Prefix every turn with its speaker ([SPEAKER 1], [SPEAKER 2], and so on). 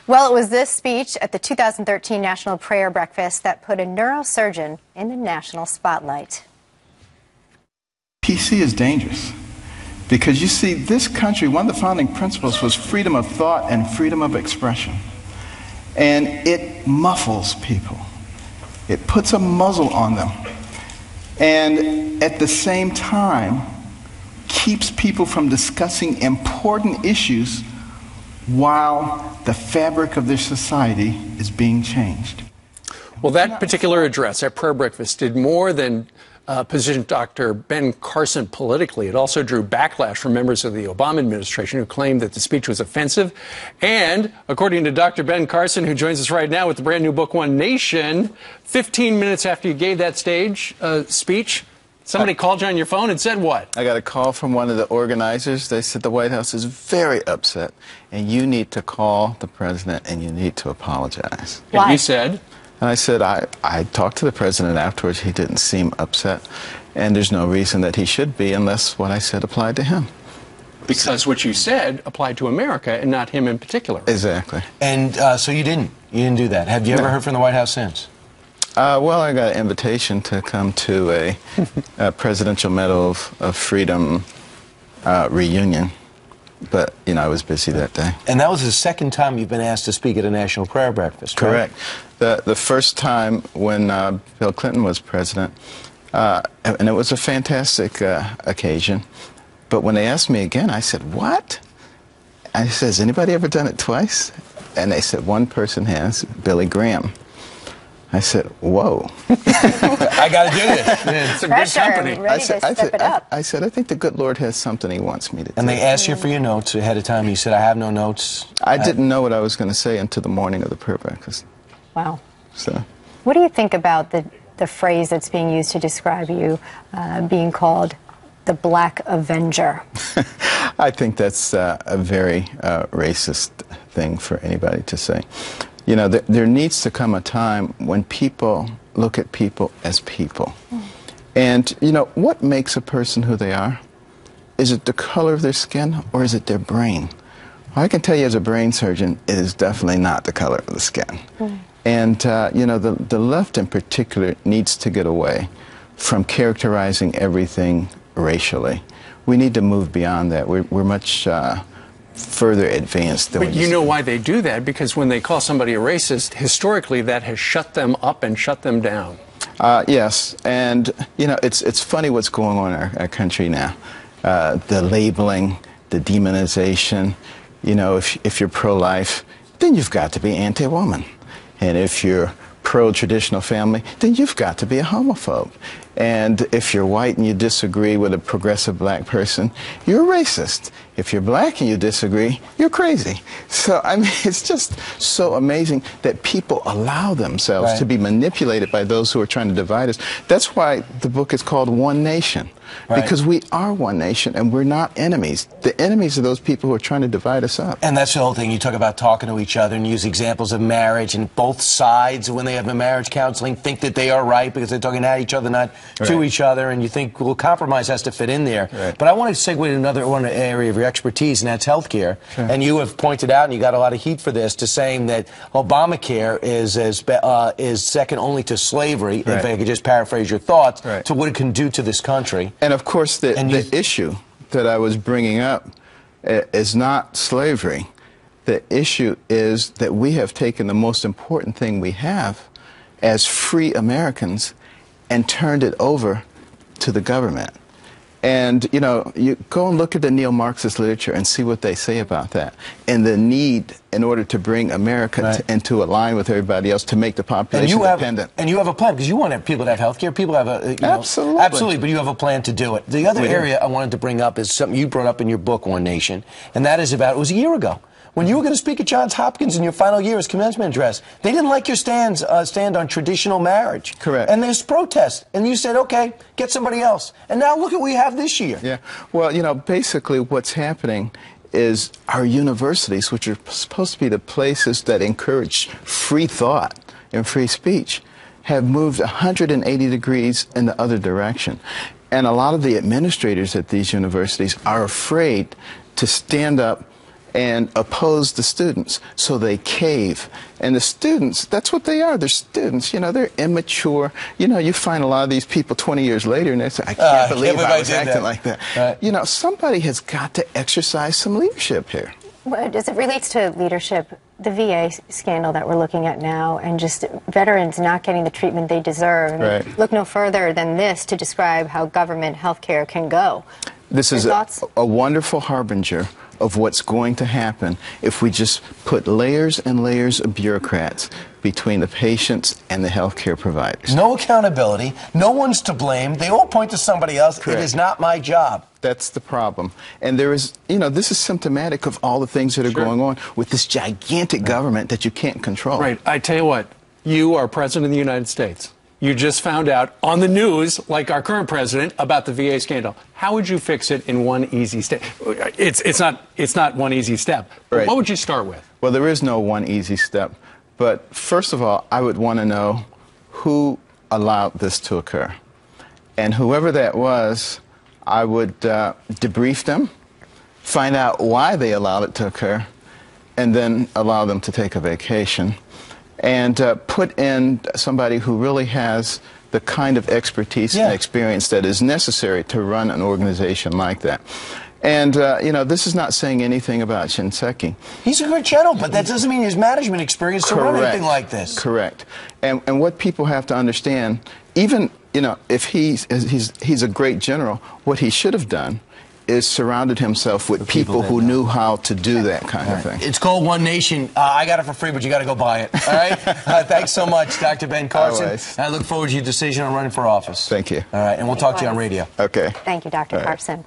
[SPEAKER 1] Well, it was this speech at the 2013 National Prayer Breakfast that put a neurosurgeon in the national spotlight.
[SPEAKER 2] PC is dangerous because, you see, this country, one of the founding principles was freedom of thought and freedom of expression. And it muffles people. It puts a muzzle on them. And at the same time, keeps people from discussing important issues while the fabric of their society is being changed.
[SPEAKER 3] Well, that particular address at prayer breakfast did more than position Dr. Ben Carson politically. It also drew backlash from members of the Obama administration who claimed that the speech was offensive. And according to Dr. Ben Carson, who joins us right now with the brand new book, One Nation, 15 minutes after you gave that speech, somebody called you on your phone and said what?
[SPEAKER 2] I got a call from one of the organizers. They said the White House is very upset, and you need to call the president and you need to apologize.
[SPEAKER 1] Why?
[SPEAKER 3] And you said?
[SPEAKER 2] And I said, I talked to the president afterwards. He didn't seem upset, and there's no reason that he should be unless what I said applied to him.
[SPEAKER 3] Because what you said applied to America and not him in particular.
[SPEAKER 4] Exactly. And so you didn't do that. Have you ever heard from the White House since?
[SPEAKER 2] Well, I got an invitation to come to a Presidential Medal of Freedom reunion, but, you know, I was busy that day.
[SPEAKER 4] And that was the second time you've been asked to speak at a national prayer breakfast, right?
[SPEAKER 2] Correct. The first time when Bill Clinton was president, and it was a fantastic occasion, but when they asked me again, I said, what? I said, has anybody ever done it twice? And they said, one person has, Billy Graham. I said, whoa.
[SPEAKER 4] I got to do this.
[SPEAKER 3] It's a good company.
[SPEAKER 1] Ready to step it up.
[SPEAKER 2] I said, I think the good Lord has something he wants me to do.
[SPEAKER 4] And they asked you for your notes ahead of time. You said, I have no notes.
[SPEAKER 2] I didn't know what I was going to say until the morning of the prayer breakfast.
[SPEAKER 1] Wow.
[SPEAKER 2] So.
[SPEAKER 1] What do you think about the phrase that's being used to describe you being called the Black Avenger?
[SPEAKER 2] I think that's a very racist thing for anybody to say. You know, there needs to come a time when people look at people as people. And, you know, what makes a person who they are? Is it the color of their skin or is it their brain? Well, I can tell you as a brain surgeon, it is definitely not the color of the skin. And, you know, the left in particular needs to get away from characterizing everything racially. We need to move beyond that. We're much further advanced than.
[SPEAKER 3] But you know why they do that? Because when they call somebody a racist, historically that has shut them up and shut them down.
[SPEAKER 2] Yes, and you know it's funny what's going on in our country now. The labeling, the demonization. You know, if you're pro-life, then you've got to be anti-woman, and if you're pro-traditional family, then you've got to be a homophobe. And if you're white and you disagree with a progressive black person, you're a racist. If you're black and you disagree, you're crazy. So, I mean, it's just so amazing that people allow themselves to be manipulated by those who are trying to divide us. That's why the book is called One Nation. Because we are one nation and we're not enemies. The enemies are those people who are trying to divide us up.
[SPEAKER 4] And that's the whole thing. You talk about talking to each other and use examples of marriage, and both sides, when they have a marriage counseling, think that they are right because they're talking at each other, not to each other, and you think, well, compromise has to fit in there. But I want to segue to another area of your expertise, and that's healthcare. And you have pointed out, and you got a lot of heat for this, to saying that Obamacare is second only to slavery, if I could just paraphrase your thoughts, to what it can do to this country.
[SPEAKER 2] And of course, the issue that I was bringing up is not slavery. The issue is that we have taken the most important thing we have as free Americans and turned it over to the government. And, you know, you go and look at the neo-Marxist literature and see what they say about that, and the need in order to bring America into a line with everybody else to make the population independent.
[SPEAKER 4] And you have a plan, because you want people to have health care. People have a... Absolutely, but you have a plan to do it. The other area I wanted to bring up is something you brought up in your book, One Nation, and that is about, it was a year ago, when you were going to speak at Johns Hopkins in your final year as commencement address. They didn't like your stand on traditional marriage.
[SPEAKER 2] Correct.
[SPEAKER 4] And there's protests. And you said, okay, get somebody else. And now look at what we have this year.
[SPEAKER 2] Yeah. Well, you know, basically what's happening is our universities, which are supposed to be the places that encourage free thought and free speech, have moved 180 degrees in the other direction. And a lot of the administrators at these universities are afraid to stand up and oppose the students. So they cave. And the students, that's what they are. They're students. You know, they're immature. You know, you find a lot of these people 20 years later and they say, I can't believe I was acting like that.
[SPEAKER 4] Right.
[SPEAKER 2] You know, somebody has got to exercise some leadership here.
[SPEAKER 1] Well, as it relates to leadership, the VA scandal that we're looking at now, and just veterans not getting the treatment they deserve.
[SPEAKER 2] Right.
[SPEAKER 1] Look no further than this to describe how government health care can go.
[SPEAKER 2] This is a wonderful harbinger of what's going to happen if we just put layers and layers of bureaucrats between the patients and the healthcare providers.
[SPEAKER 4] No accountability. No one's to blame. They all point to somebody else.
[SPEAKER 2] Correct.
[SPEAKER 4] It is not my job.
[SPEAKER 2] That's the problem. And there is, you know, this is symptomatic of all the things that are going on with this gigantic government that you can't control.
[SPEAKER 3] Right. I tell you what, you are President of the United States. You just found out on the news, like our current president, about the VA scandal. How would you fix it in one easy step? It's not one easy step.
[SPEAKER 2] Right.
[SPEAKER 3] What would you start with?
[SPEAKER 2] Well, there is no one easy step. But first of all, I would want to know who allowed this to occur. And whoever that was, I would debrief them, find out why they allowed it to occur, and then allow them to take a vacation. And put in somebody who really has the kind of expertise and experience that is necessary to run an organization like that. And, you know, this is not saying anything about Shinseki.
[SPEAKER 4] He's a good general, but that doesn't mean his management experience to run anything like this.
[SPEAKER 2] Correct. And what people have to understand, even, you know, if he's a great general, what he should have done is surrounded himself with people who knew how to do that kind of thing.
[SPEAKER 4] It's called One Nation. I got it for free, but you got to go buy it. All right? Thanks so much, Dr. Ben Carson.
[SPEAKER 2] Always.
[SPEAKER 4] I look forward to your decision on running for office.
[SPEAKER 2] Thank you.
[SPEAKER 4] All right, and we'll talk to you on radio.
[SPEAKER 2] Okay.
[SPEAKER 1] Thank you, Dr. Carson.